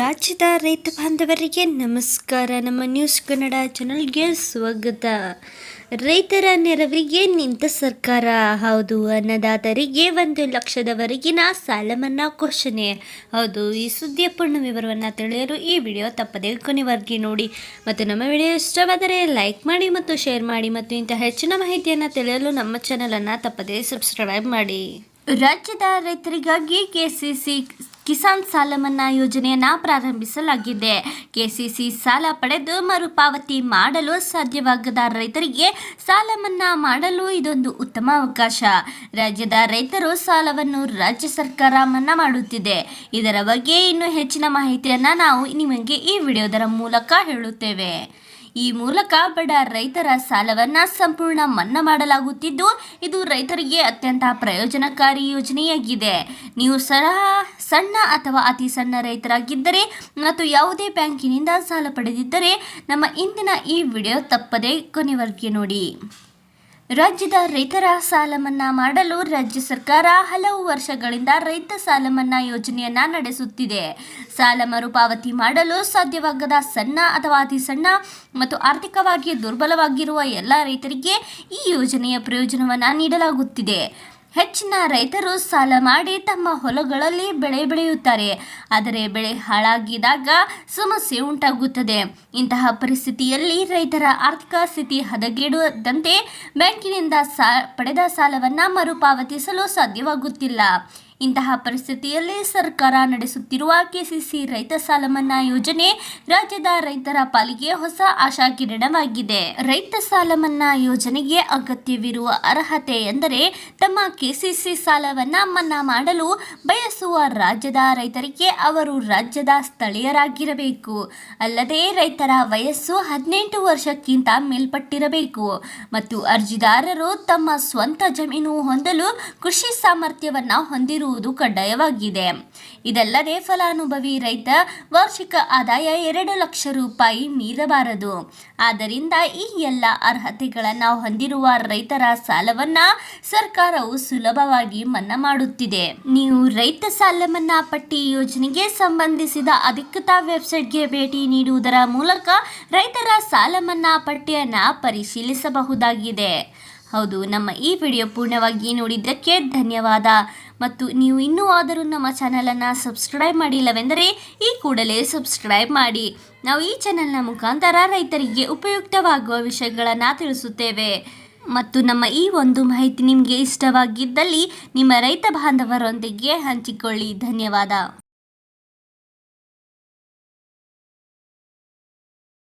ರಾಜ್ಯದ ರೈತ ಬಾಂಧವರಿಗೆ ನಮಸ್ಕಾರ. ನಮ್ಮ ನ್ಯೂಸ್ ಕನ್ನಡ ಚಾನಲ್ಗೆ ಸ್ವಾಗತ. ರೈತರ ನೆರವಿಗೆ ನಿಂತ ಸರ್ಕಾರ. ಹೌದು, ಅನ್ನದಾತರಿಗೆ 1 ಲಕ್ಷದವರೆಗಿನ ಸಾಲ ಮನ್ನಾ ಘೋಷಣೆ. ಹೌದು, ಈ ಸುದ್ದಿಯ ಪೂರ್ಣ ವಿವರವನ್ನು ತಿಳಿಯಲು ಈ ವಿಡಿಯೋ ತಪ್ಪದೇ ಕೊನೆವರೆಗೆ ನೋಡಿ. ಮತ್ತು ನಮ್ಮ ವಿಡಿಯೋ ಇಷ್ಟವಾದರೆ ಲೈಕ್ ಮಾಡಿ ಮತ್ತು ಶೇರ್ ಮಾಡಿ. ಮತ್ತು ಇಂಥ ಹೆಚ್ಚಿನ ಮಾಹಿತಿಯನ್ನು ತಿಳಿಯಲು ನಮ್ಮ ಚಾನಲನ್ನು ತಪ್ಪದೇ ಸಬ್ಸ್ಕ್ರೈಬ್ ಮಾಡಿ. ರಾಜ್ಯದ ರೈತರಿಗಾಗಿ ಕೆಸಿಸಿ ಕಿಸಾನ್ ಸಾಲ ಮನ್ನಾ ಯೋಜನೆಯನ್ನು ಪ್ರಾರಂಭಿಸಲಾಗಿದೆ. ಕೆಸಿಸಿ ಸಾಲ ಪಡೆದು ಮರುಪಾವತಿ ಮಾಡಲು ಸಾಧ್ಯವಾಗದ ರೈತರಿಗೆ ಸಾಲ ಮನ್ನಾ ಮಾಡಲು ಇದೊಂದು ಉತ್ತಮ ಅವಕಾಶ. ರಾಜ್ಯದ ರೈತರು ಸಾಲವನ್ನು ರಾಜ್ಯ ಸರ್ಕಾರ ಮನ್ನಾ ಮಾಡುತ್ತಿದೆ. ಇದರ ಬಗ್ಗೆ ಇನ್ನೂ ಹೆಚ್ಚಿನ ಮಾಹಿತಿಯನ್ನು ನಾವು ನಿಮಗೆ ಈ ವಿಡಿಯೋದರ ಮೂಲಕ ಹೇಳುತ್ತೇವೆ. ಈ ಮೂಲಕ ಬಡ ರೈತರ ಸಾಲವನ್ನು ಸಂಪೂರ್ಣ ಮನ್ನಾ ಮಾಡಲಾಗುತ್ತಿದ್ದು, ಇದು ರೈತರಿಗೆ ಅತ್ಯಂತ ಪ್ರಯೋಜನಕಾರಿ ಯೋಜನೆಯಾಗಿದೆ. ನೀವು ಸಣ್ಣ ಅಥವಾ ಅತಿ ಸಣ್ಣ ರೈತರಾಗಿದ್ದರೆ ಮತ್ತು ಯಾವುದೇ ಬ್ಯಾಂಕಿನಿಂದ ಸಾಲ ಪಡೆದಿದ್ದರೆ ನಮ್ಮ ಇಂದಿನ ಈ ವಿಡಿಯೋ ತಪ್ಪದೇ ಕೊನೆವರೆಗೆ ನೋಡಿ. ರಾಜ್ಯದ ರೈತರ ಸಾಲ ಮನ್ನಾ ಮಾಡಲು ರಾಜ್ಯ ಸರ್ಕಾರ ಹಲವು ವರ್ಷಗಳಿಂದ ರೈತ ಸಾಲ ಮನ್ನಾ ಯೋಜನೆಯನ್ನು ನಡೆಸುತ್ತಿದೆ. ಸಾಲ ಮರುಪಾವತಿ ಮಾಡಲು ಸಾಧ್ಯವಾಗದ ಸಣ್ಣ ಅಥವಾ ಅತಿ ಸಣ್ಣ ಮತ್ತು ಆರ್ಥಿಕವಾಗಿ ದುರ್ಬಲವಾಗಿರುವ ಎಲ್ಲ ರೈತರಿಗೆ ಈ ಯೋಜನೆಯ ಪ್ರಯೋಜನವನ್ನು ನೀಡಲಾಗುತ್ತಿದೆ. ಹೆಚ್ಚಿನ ರೈತರು ಸಾಲ ಮಾಡಿ ತಮ್ಮ ಹೊಲಗಳಲ್ಲಿ ಬೆಳೆ ಬೆಳೆಯುತ್ತಾರೆ. ಆದರೆ ಬೆಳೆ ಹಾಳಾಗಿದಾಗ ಸಮಸ್ಯೆ ಉಂಟಾಗುತ್ತದೆ. ಇಂತಹ ಪರಿಸ್ಥಿತಿಯಲ್ಲಿ ರೈತರ ಆರ್ಥಿಕ ಸ್ಥಿತಿ ಹದಗೆಡದಂತೆ ಬ್ಯಾಂಕಿನಿಂದ ಪಡೆದ ಸಾಲವನ್ನು ಮರುಪಾವತಿಸಲು ಸಾಧ್ಯವಾಗುತ್ತಿಲ್ಲ. ಇಂತಹ ಪರಿಸ್ಥಿತಿಯಲ್ಲಿ ಸರ್ಕಾರ ನಡೆಸುತ್ತಿರುವ ಕೆಸಿಸಿ ರೈತ ಸಾಲ ಮನ್ನಾ ಯೋಜನೆ ರಾಜ್ಯದ ರೈತರ ಪಾಲಿಗೆ ಹೊಸ ಆಶಾಕಿರಣವಾಗಿದೆ. ರೈತ ಸಾಲ ಮನ್ನಾ ಯೋಜನೆಗೆ ಅಗತ್ಯವಿರುವ ಅರ್ಹತೆ ಎಂದರೆ ತಮ್ಮ ಕೆಸಿಸಿ ಸಾಲವನ್ನು ಮನ್ನಾ ಮಾಡಲು ಬಯಸುವ ರಾಜ್ಯದ ರೈತರಿಗೆ ಅವರು ರಾಜ್ಯದ ಸ್ಥಳೀಯರಾಗಿರಬೇಕು. ಅಲ್ಲದೆ ರೈತರ ವಯಸ್ಸು 18 ವರ್ಷಕ್ಕಿಂತ ಮೇಲ್ಪಟ್ಟಿರಬೇಕು ಮತ್ತು ಅರ್ಜಿದಾರರು ತಮ್ಮ ಸ್ವಂತ ಜಮೀನು ಹೊಂದಲು ಕೃಷಿ ಸಾಮರ್ಥ್ಯವನ್ನು ಹೊಂದಿರುವುದು ಕಡ್ಡಾಯವಾಗಿದೆ. ಇದಲ್ಲದೆ ಫಲಾನುಭವಿ ರೈತ ವಾರ್ಷಿಕ ಆದಾಯ 2 ಲಕ್ಷ ರೂಪಾಯಿ ಮೀರಬಾರದು. ಆದ್ದರಿಂದ ಈ ಎಲ್ಲ ಅರ್ಹತೆಗಳನ್ನು ಹೊಂದಿರುವ ರೈತರ ಸಾಲವನ್ನು ಸರ್ಕಾರವು ಸುಲಭವಾಗಿ ಮನ್ನಾ ಮಾಡುತ್ತಿದೆ. ನೀವು ರೈತ ಸಾಲ ಮನ್ನಾ ಪಟ್ಟಿ ಯೋಜನೆಗೆ ಸಂಬಂಧಿಸಿದ ಅಧಿಕೃತ ವೆಬ್ಸೈಟ್ಗೆ ಭೇಟಿ ನೀಡುವುದರ ಮೂಲಕ ರೈತರ ಸಾಲ ಮನ್ನಾ ಪಟ್ಟಿಯನ್ನು ಪರಿಶೀಲಿಸಬಹುದಾಗಿದೆ. ಹೌದು, ನಮ್ಮ ಈ ವಿಡಿಯೋ ಪೂರ್ಣವಾಗಿ ನೋಡಿದ್ದಕ್ಕೆ ಧನ್ಯವಾದ. ಮತ್ತು ನೀವು ಇನ್ನೂ ಆದರೂ ನಮ್ಮ ಚಾನಲನ್ನು ಸಬ್ಸ್ಕ್ರೈಬ್ ಮಾಡಿಲ್ಲವೆಂದರೆ ಈ ಕೂಡಲೇ ಸಬ್ಸ್ಕ್ರೈಬ್ ಮಾಡಿ. ನಾವು ಈ ಚಾನಲ್ನ ಮುಖಾಂತರ ರೈತರಿಗೆ ಉಪಯುಕ್ತವಾಗುವ ವಿಷಯಗಳನ್ನು ತಿಳಿಸುತ್ತೇವೆ. ಮತ್ತು ನಮ್ಮ ಈ ಒಂದು ಮಾಹಿತಿ ನಿಮಗೆ ಇಷ್ಟವಾಗಿದ್ದಲ್ಲಿ ನಿಮ್ಮ ರೈತ ಬಾಂಧವರೊಂದಿಗೆ ಹಂಚಿಕೊಳ್ಳಿ. ಧನ್ಯವಾದ.